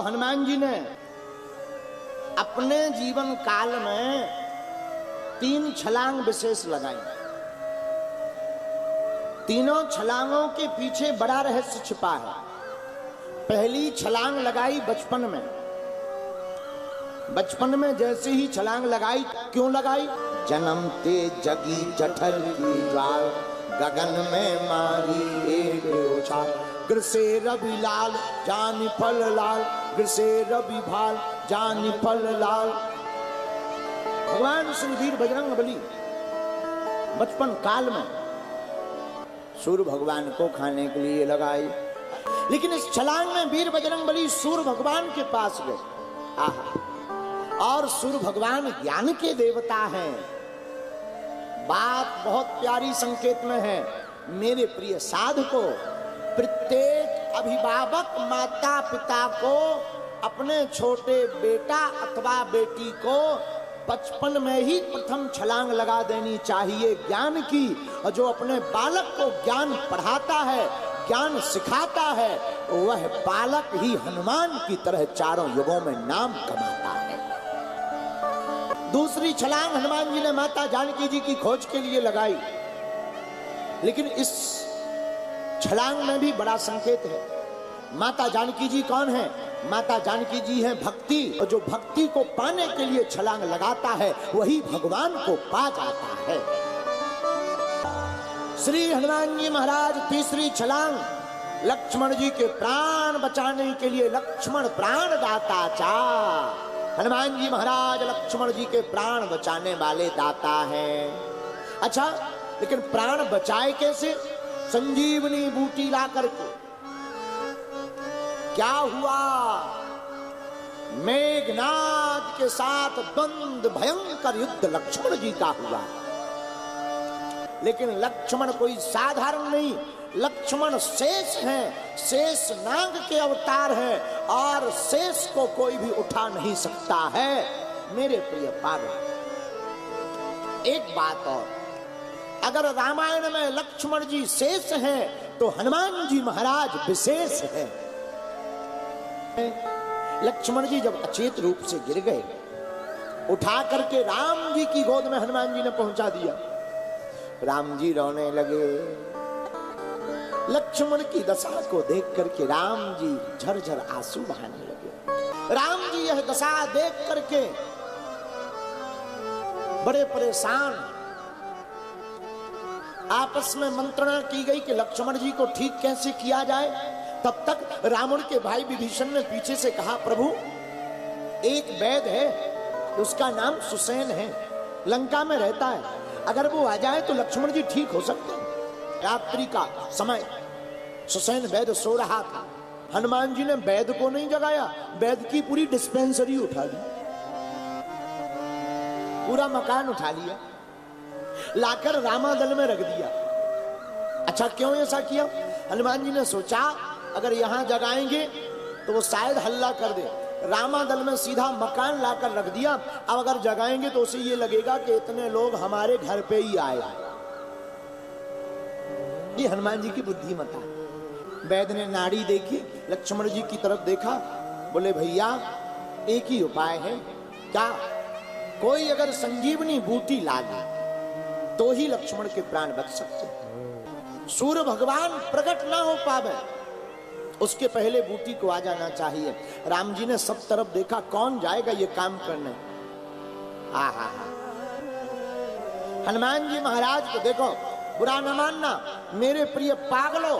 हनुमान जी ने अपने जीवन काल में 3 छलांग विशेष लगाई। तीनों छलांगों के पीछे बड़ा रहस्य छिपा है। पहली छलांग लगाई बचपन में। बचपन में जैसे ही छलांग लगाई, क्यों लगाई? जन्मते जगी जठर की ज्वाल, गगन में मारी एक उछाल, गिर से रवि लाल जानी फल लाल, गिर से रवि भाल जानी फल लाल। भगवान श्री वीर बजरंग बली बचपन काल में सूर्य भगवान को खाने के लिए लगाई, लेकिन इस छलांग में वीर बजरंग बली सूर्य भगवान के पास गए। आहा, और सूर्य भगवान ज्ञान के देवता हैं। बात बहुत प्यारी संकेत में है। मेरे प्रिय साधको, प्रत्येक अभिभावक माता पिता को अपने छोटे बेटा अथवा बेटी को बचपन में ही प्रथम छलांग लगा देनी चाहिए ज्ञान की। और जो अपने बालक को ज्ञान पढ़ाता है, ज्ञान सिखाता है, वह बालक ही हनुमान की तरह चारों युगों में नाम कमाता है। दूसरी छलांग हनुमान जी ने माता जानकी जी की खोज के लिए लगाई, लेकिन इस छलांग में भी बड़ा संकेत है। माता जानकी जी कौन है? माता जानकी जी हैं भक्ति, और जो भक्ति को पाने के लिए छलांग लगाता है वही भगवान को पा जाता है। श्री हनुमान जी महाराज तीसरी छलांग लक्ष्मण जी के प्राण बचाने के लिए, लक्ष्मण प्राण दाता चा। हनुमान जी महाराज लक्ष्मण जी के प्राण बचाने वाले दाता हैं। अच्छा, लेकिन प्राण बचाए कैसे? संजीवनी बूटी ला करके। क्या हुआ? मेघनाद के साथ द्वंद्व, भयंकर युद्ध लक्ष्मण जी का हुआ। लेकिन लक्ष्मण कोई साधारण नहीं, लक्ष्मण शेष हैं, शेष नाग के अवतार हैं, और शेष को कोई भी उठा नहीं सकता है। मेरे प्रिय पागल, एक बात और, अगर रामायण में लक्ष्मण जी शेष हैं तो हनुमान जी महाराज विशेष हैं। लक्ष्मण जी जब अचेत रूप से गिर गए, उठा करके राम जी की गोद में हनुमान जी ने पहुंचा दिया। राम जी रोने लगे। लक्ष्मण की दशा को देख करके राम जी झरझर आंसू बहाने लगे। राम जी यह दशा देख करके बड़े परेशान। आपस में मंत्रणा की गई कि लक्ष्मण जी को ठीक कैसे किया जाए। तब तक रावण के भाई विभीषण ने पीछे से कहा, प्रभु एक वैद्य है, उसका नाम सुसेन है, लंका में रहता है, अगर वो आ जाए तो लक्ष्मण जी ठीक हो सकते हैं। रात्रि का समय, सुसेन वैद्य सो रहा था। हनुमान जी ने वैद्य को नहीं जगाया, वैद्य की पूरी डिस्पेंसरी उठा ली, पूरा मकान उठा लिया, लाकर रामादल में रख दिया। अच्छा, क्यों ऐसा किया? हनुमान जी ने सोचा अगर यहां जगाएंगे तो वो शायद हल्ला कर दे। रामादल में सीधा मकान लाकर रख दिया। अब अगर जगाएंगे तो उसे ये लगेगा कि इतने लोग हमारे घर पे ही आए। ये हनुमान जी की बुद्धिमत्ता। वैद्य ने नाड़ी देखी, लक्ष्मण जी की तरफ देखा, बोले भैया एक ही उपाय है। क्या? कोई अगर संजीवनी बूटी लागे तो ही लक्ष्मण के प्राण बच सकते। सूर्य भगवान प्रकट ना हो पावे उसके पहले बूटी को आ जाना चाहिए। राम जी ने सब तरफ देखा, कौन जाएगा ये काम करने। आहा, हनुमान जी महाराज को देखो, बुरा न मानना मेरे प्रिय पागलों,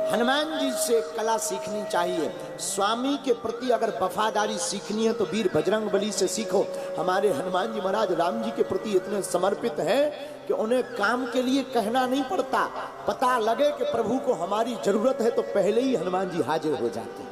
हनुमान जी से कला सीखनी चाहिए। स्वामी के प्रति अगर वफादारी सीखनी है तो वीर बजरंग बली से सीखो। हमारे हनुमान जी महाराज राम जी के प्रति इतने समर्पित हैं कि उन्हें काम के लिए कहना नहीं पड़ता। पता लगे कि प्रभु को हमारी जरूरत है तो पहले ही हनुमान जी हाजिर हो जाते हैं।